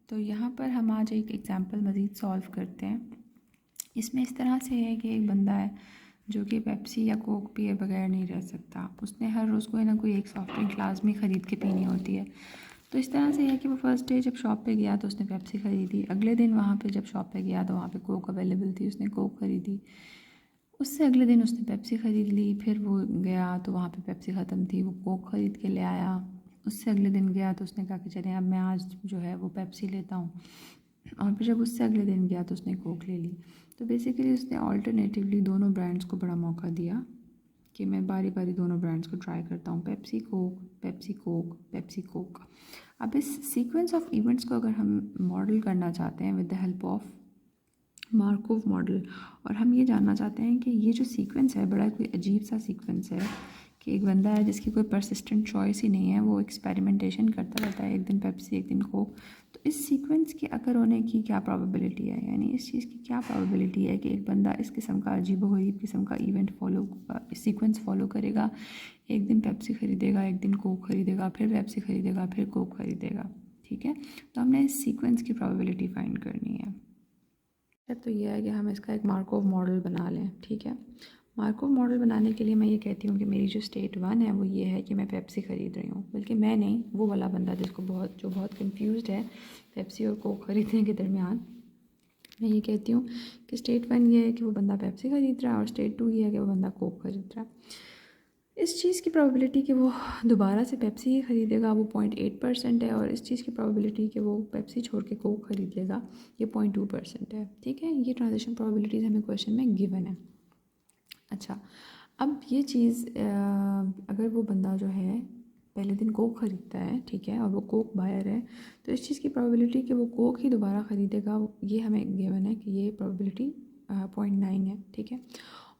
तो यहाँ पर हम आज एक एग्जांपल मज़ीद सॉल्व करते हैं। इसमें इस तरह से है कि एक बंदा है जो कि पेप्सी या कोक पिए बगैर नहीं रह सकता। उसने हर रोज़ कोई ना कोई एक सॉफ्ट ड्रिंक लाजमी ख़रीद के पीनी होती है। तो इस तरह से है कि वो फर्स्ट डे जब शॉप पे गया तो उसने पेप्सी ख़रीदी। अगले दिन वहाँ पे जब शॉप पे गया तो वहाँ पे कोक अवेलेबल थी, उसने कोक ख़रीदी। उससे अगले दिन उसने पेप्सी ख़रीद ली। फिर वो गया तो वहाँ पे पेप्सी ख़त्म थी, वो कोक ख़रीद के ले आया। उससे अगले दिन गया तो उसने कहा कि चलें अब मैं आज जो है वो पेप्सी लेता हूँ। और फिर जब उससे अगले दिन गया तो उसने कोक ले ली। तो बेसिकली उसने ऑल्टरनेटिवली दोनों ब्रांड्स को बड़ा मौका दिया कि मैं बारी बारी दोनों ब्रांड्स को ट्राई करता हूँ, Pepsi Coke, Pepsi Coke, Pepsi Coke. अब इस सीक्वेंस ऑफ इवेंट्स को अगर हम मॉडल करना चाहते हैं with the help of Markov model, और हम ये जानना चाहते हैं कि ये जो सीक्वेंस है बड़ा कोई अजीब सा सीक्वेंस है कि एक बंदा है जिसकी कोई परसिस्टेंट चॉइस ही नहीं है, वो एक्सपेरिमेंटेशन करता रहता है, एक दिन पेप्सी एक दिन कोक। तो इस सीक्वेंस के अकर होने की क्या प्रोबेबिलिटी है, यानी इस चीज़ की क्या प्रोबेबिलिटी है कि एक बंदा इस किस्म का अजीबोगरीब किस्म का इवेंट सीक्वेंस फॉलो करेगा। एक दिन पेप्सी ख़रीदेगा, एक दिन कोक ख़रीदेगा, फिर पेप्सी ख़रीदेगा, फिर कोक ख़रीदेगा। ठीक है, तो हमने इस सीक्वेंस की प्रोबेबिलिटी फाइंड करनी है। तो ये है कि हम इसका एक मार्कोव मॉडल बना लें। ठीक है, मार्कोव मॉडल बनाने के लिए मैं ये कहती हूँ कि मेरी जो स्टेट 1 है वो ये है कि मैं पेप्सी ख़रीद रही हूँ, बल्कि मैं नहीं, वो वाला बंदा जिसको बहुत कंफ्यूज्ड है पेप्सी और कोक ख़रीदने के दरमियान। मैं ये कहती हूँ कि स्टेट 1 ये है कि वो बंदा पेप्सी ख़रीद रहा है और स्टेट 2 ये है कि वो बंदा कोक ख़रीद रहा है। इस चीज़ की प्रोबेबिलिटी कि वो दोबारा से पेप्सी ही ख़रीदेगा वो 0.8% है, और इस चीज़ की प्रोबेबिलिटी कि वो पेप्सी छोड़ के कोक ख़रीद लेगा ये 0.2% है। ठीक है, ये ट्रांजिशन प्रोबेबिलिटीज़ हमें क्वेश्चन में गिवन है। अच्छा, अब ये चीज़ अगर वो बंदा जो है पहले दिन कोक ख़रीदता है, ठीक है, और वो कोक बायर है, तो इस चीज़ की प्रोबेबिलिटी कि वो कोक ही दोबारा ख़रीदेगा ये हमें गिवन है कि ये प्रोबेबिलिटी 0.9 है। ठीक है,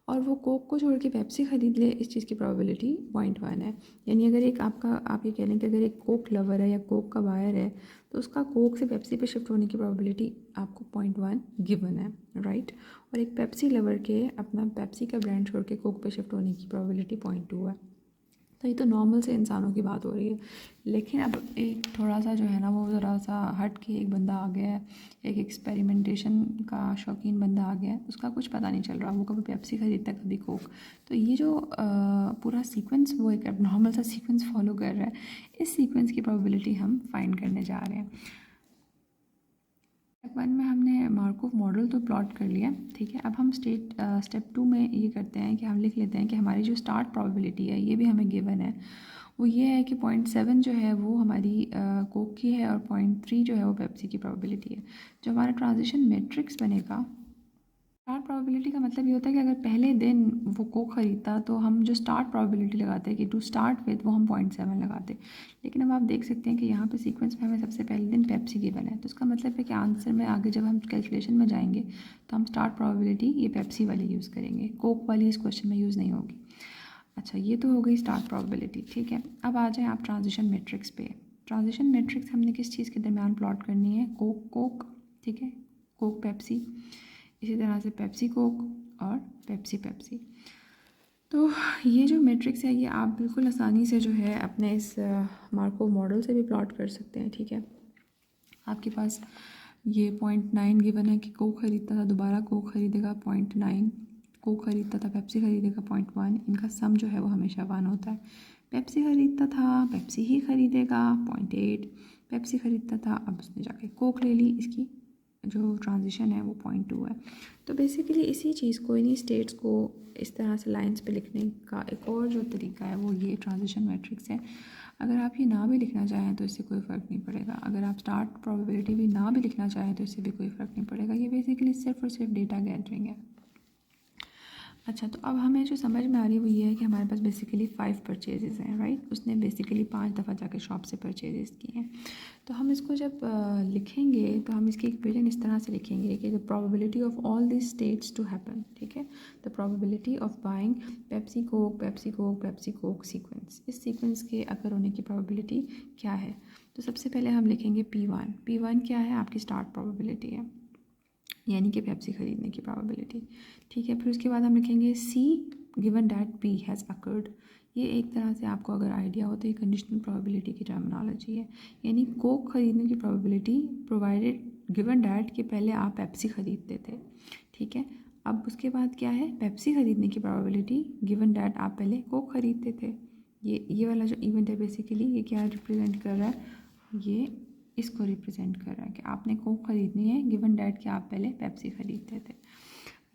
और वो कोक को छोड़ के पेप्सी ख़रीद ले, इस चीज़ की प्रोबेबिलिटी 0.1 है। यानी अगर एक आप ये कह लें कि अगर एक कोक लवर है या कोक का बायर है तो उसका कोक से पेप्सी पे शिफ्ट होने की प्रोबेबिलिटी आपको 0.1 गिवन है, राइट। और एक पेप्सी लवर के अपना पेप्सी का ब्रांड छोड़ के कोक पे शिफ्ट होने की प्रोबेबिलिटी 0.2 है। तो ये तो नॉर्मल से इंसानों की बात हो रही है, लेकिन अब एक थोड़ा सा जो है ना वो ज़रा सा हट के एक बंदा आ गया है, एक एक्सपेरिमेंटेशन का शौकीन बंदा आ गया है, उसका कुछ पता नहीं चल रहा, वो कभी पेप्सी ख़रीदता है कभी कोक। तो ये जो पूरा सीक्वेंस वो एक नॉर्मल सा सीक्वेंस फॉलो कर रहा है, इस सीक्वेंस की प्रोबेबिलिटी हम फाइंड करने जा रहे हैं। स्टेप 1 में हमने मार्कोव मॉडल तो प्लॉट कर लिया, ठीक है। अब हम स्टेप 2 में ये करते हैं कि हम लिख लेते हैं कि हमारी जो स्टार्ट प्रोबेबिलिटी है ये भी हमें गिवन है, वो ये है कि 0.7 जो है वो हमारी कोक की है और 0.3 जो है वो पेप्सी की प्रोबेबिलिटी है। जो हमारा ट्रांजिशन मैट्रिक्स बनेगा, स्टार्ट प्रोबेबिलिटी का मतलब ये होता है कि अगर पहले दिन वो कोक ख़रीदता तो हम जो स्टार्ट प्रोबेबिलिटी लगाते हैं कि टू स्टार्ट विद वो हम 0.7 लगाते। लेकिन अब आप देख सकते हैं कि यहाँ पे सीक्वेंस में हमें सबसे पहले दिन पेप्सी गिवन है, तो इसका मतलब है कि आंसर में आगे जब हम कैलकुलेशन में जाएंगे तो हम स्टार्ट प्रोबेबिलिटी ये पेप्सी वाली यूज़ करेंगे, कोक वाली इस क्वेश्चन में यूज़ नहीं होगी। अच्छा, ये तो हो गई स्टार्ट प्रोबेबिलिटी, ठीक है। अब आ जाएँ आप ट्रांजिशन मैट्रिक्स पे। ट्रांजिशन मैट्रिक्स हमने किस चीज़ के दरमियान प्लॉट करनी है, कोक कोक, ठीक है, कोक पेप्सी, इसी तरह से पेप्सी कोक और पेप्सी पेप्सी। तो ये जो मैट्रिक्स है ये आप बिल्कुल आसानी से जो है अपने इस मार्कोव मॉडल से भी प्लॉट कर सकते हैं, ठीक है। आपके पास ये 0.9 गिवन है कि कोक ख़रीदता था दोबारा कोक ख़रीदेगा 0.9, कोक ख़रीदता था पेप्सी ख़रीदेगा 0.1, इनका सम जो है वो हमेशा 1 होता है। पेप्सी ख़रीदता था पेप्सी ही ख़रीदेगा 0.8, पेप्सी ख़रीदता था अब उसने जाके कोक ले ली, इसकी जो ट्रांजिशन है वो 0.2 है। तो बेसिकली इसी चीज़ को, इन्हीं स्टेट्स को इस तरह से लाइंस पे लिखने का एक और जो तरीका है वो ये ट्रांजिशन मैट्रिक्स है। अगर आप ये ना भी लिखना चाहें तो इससे कोई फ़र्क नहीं पड़ेगा, अगर आप स्टार्ट प्रोबेबिलिटी भी ना भी लिखना चाहें तो इससे भी कोई फ़र्क नहीं पड़ेगा। ये बेसिकली सिर्फ और सिर्फ डेटा गैदरिंग है। अच्छा, तो अब हमें जो समझ में आ रही है वो ये है कि हमारे पास बेसिकली 5 परचेजेज़ हैं, राइट। उसने बेसिकली 5 दफ़ा जाके शॉप से परचेजेज़ किए हैं। तो हम इसको जब लिखेंगे तो हम इसकी इक्वेशन इस तरह से लिखेंगे कि the probability of all this states to happen, ठीक है, the probability of buying Pepsi Coke Pepsi Coke Pepsi Coke sequence, इस सीक्वेंस के अकर होने की प्रोबेबिलिटी क्या है। तो सबसे पहले हम लिखेंगे P1 क्या है, आपकी स्टार्ट प्रोबेबिलिटी है, यानी कि पेप्सी ख़रीदने की प्रोबेबिलिटी, ठीक है। फिर उसके बाद हम लिखेंगे C given that P has occurred, ये एक तरह से आपको अगर आइडिया हो तो ये कंडीशनल प्रोबेबिलिटी की टर्मिनोलॉजी है। यानी कोक ख़रीदने की प्रोबेबिलिटी प्रोवाइडेड गिवन डैट कि पहले आप पेप्सी ख़रीदते थे, ठीक है। अब उसके बाद क्या है, पेप्सी ख़रीदने की प्रोबेबिलिटी गिवन डैट आप पहले कोक ख़रीदते थे। ये वाला जो इवेंट है बेसिकली ये क्या रिप्रेजेंट कर रहा है, ये इसको रिप्रेजेंट कर रहा है कि आपने कोक ख़रीदनी है गिवन डैट कि आप पहले पेप्सी ख़रीदते थे।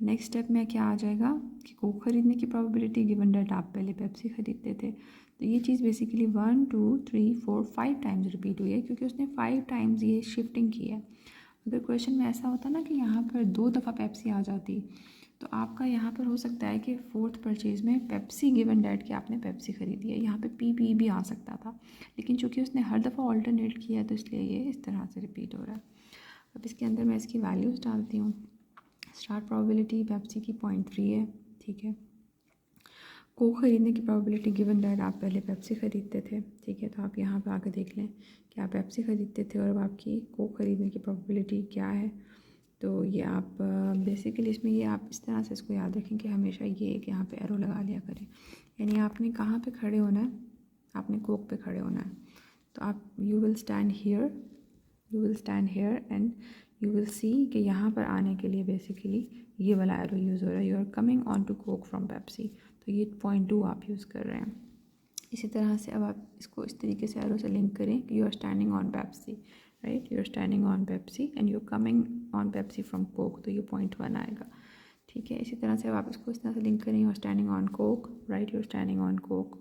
नेक्स्ट स्टेप में क्या आ जाएगा कि कोक ख़रीदने की प्रोबेबिलिटी गिवन डैट आप पहले पेप्सी ख़रीदते थे। तो ये चीज़ बेसिकली 1 2 3 4 5 टाइम्स रिपीट हुई है क्योंकि उसने 5 टाइम्स ये शिफ्टिंग की है। अगर क्वेश्चन में ऐसा होता ना कि यहाँ पर 2 दफ़ा पेप्सी आ जाती तो आपका यहाँ पर हो सकता है कि फोर्थ परचेज़ में पेप्सी गिवन डैट कि आपने पेप्सी ख़रीदी है, यहाँ पे पी भी आ सकता था, लेकिन चूंकि उसने हर दफ़ा ऑल्टरनेट किया है तो इसलिए ये इस तरह से रिपीट हो रहा है। अब इसके अंदर मैं इसकी वैल्यूज़ डालती हूँ। स्टार्ट प्रोबेबिलिटी पेप्सी की 0.3 है, ठीक है। कोक ख़रीदने की प्रोबेबिलिटी गिवन डैट आप पहले पेप्सी ख़रीदते थे, ठीक है। तो आप यहाँ पे आके देख लें कि आप पेप्सी ख़रीदते थे और अब आपकी कोक ख़रीदने की प्रोबेबिलिटी क्या है। तो ये आप बेसिकली इसमें ये आप इस तरह से इसको याद रखें कि हमेशा ये एक यहाँ पे एरो लगा लिया करें। यानी आपने कहाँ पे खड़े होना है, आपने कोक पे खड़े होना है। तो आप you will stand hair and you will see कि यहाँ पर आने के लिए बेसिकली ये वाला एरो यूज़ हो रहा है। You are coming on to Coke from Pepsi, तो ये 0.2 आप यूज़ कर रहे हैं। इसी तरह से अब आप इसको इस तरीके से एरो से लिंक करें कि you are standing on Pepsi, right. You are standing on Pepsi and you are coming on Pepsi from Coke, तो ये 0.1 आएगा, ठीक है। इसी तरह से अब आप इसको इस तरह से लिंक करें, you are standing on Coke, right. You are standing on Coke,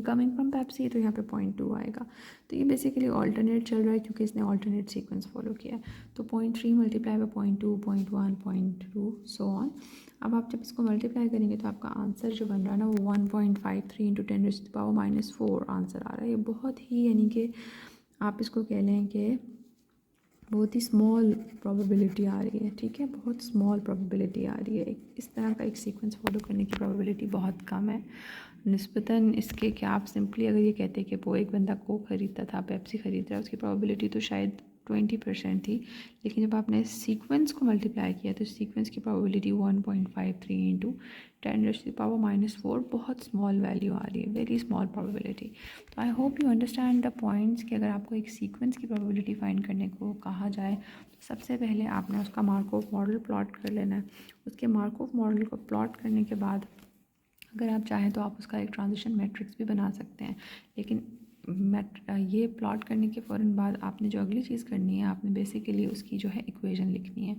coming from Pepsi, तो यहाँ पे 0.2 आएगा। तो ये बेसिकली ऑल्टरनेट चल रहा है क्योंकि इसने ऑल्टरनेट सीक्वेंस फॉलो किया है। तो 0.3 मल्टीप्लाई बाई 0.2 0.1 0.2 सो ऑन। अब आप जब इसको मल्टीप्लाई करेंगे तो आपका आंसर जो बन रहा है ना वो 1.53 इंटू 10⁻⁻⁴ आंसर आ रहा है। ये बहुत ही यानी कि आप इसको कह लें कि बहुत ही स्मॉल प्रोबेबिलिटी आ रही है, ठीक है। बहुत स्मॉल प्रोबेबिलिटी आ रही है। इस तरह का एक सीक्वेंस फॉलो करने की प्रोबेबिलिटी बहुत कम है निस्बतन इसके कि आप सिंपली अगर ये कहते कि वो एक बंदा कोक ख़रीदता था, पेप्सी ख़रीद रहा है, उसकी प्रोबेबिलिटी तो शायद 20% थी, लेकिन जब आपने सीक्वेंस को मल्टीप्लाई किया तो सीक्वेंस की प्रोबेबिलिटी 1.53 इंटू 10⁻⁴ बहुत स्मॉल वैल्यू आ रही है, वेरी स्मॉल प्रोबेबिलिटी। तो I hope you understand the points कि अगर आपको एक सीक्वेंस की प्रोबेबिलिटी फाइंड करने को कहा जाए तो सबसे पहले आपने उसका मार्कोव मॉडल प्लॉट कर लेना है। उसके मार्कोव मॉडल को प्लॉट करने के बाद अगर आप चाहें तो आप उसका एक ट्रांजिशन मैट्रिक्स भी बना सकते हैं, लेकिन ये प्लॉट करने के फ़ौरन बाद आपने जो अगली चीज़ करनी है, आपने बेसिकली उसकी जो है इक्वेशन लिखनी है।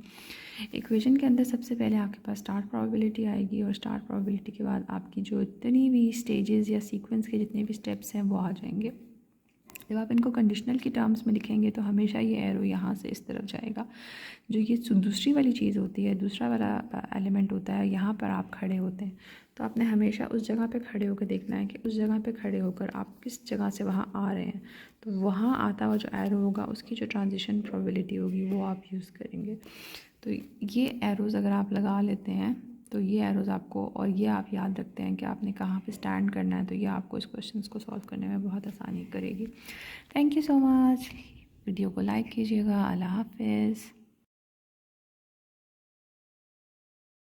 इक्वेशन के अंदर सबसे पहले आपके पास स्टार्ट प्रोबेबिलिटी आएगी और स्टार्ट प्रोबेबिलिटी के बाद आपकी जो इतनी भी स्टेजेस या सीक्वेंस के जितने भी स्टेप्स हैं वो आ जाएंगे। जब आप इनको कंडीशनल की टर्म्स में लिखेंगे तो हमेशा ये एरो यहाँ से इस तरफ जाएगा। जो ये दूसरी वाली चीज़ होती है, दूसरा वाला एलिमेंट होता है, यहाँ पर आप खड़े होते हैं तो आपने हमेशा उस जगह पे खड़े होकर देखना है कि उस जगह पे खड़े होकर आप किस जगह से वहाँ आ रहे हैं। तो वहाँ आता हुआ जो एरो होगा उसकी जो ट्रांजिशन प्रोबेबिलिटी होगी वो आप यूज़ करेंगे। तो ये एरोज़ अगर आप लगा लेते हैं तो ये एरोज़ आपको, और ये आप याद रखते हैं कि आपने कहाँ पे स्टैंड करना है, तो ये आपको इस क्वेश्चन को सॉल्व करने में बहुत आसानी करेगी। Thank you so much. Video को लाइक कीजिएगा। अल्लाह हाफिज़।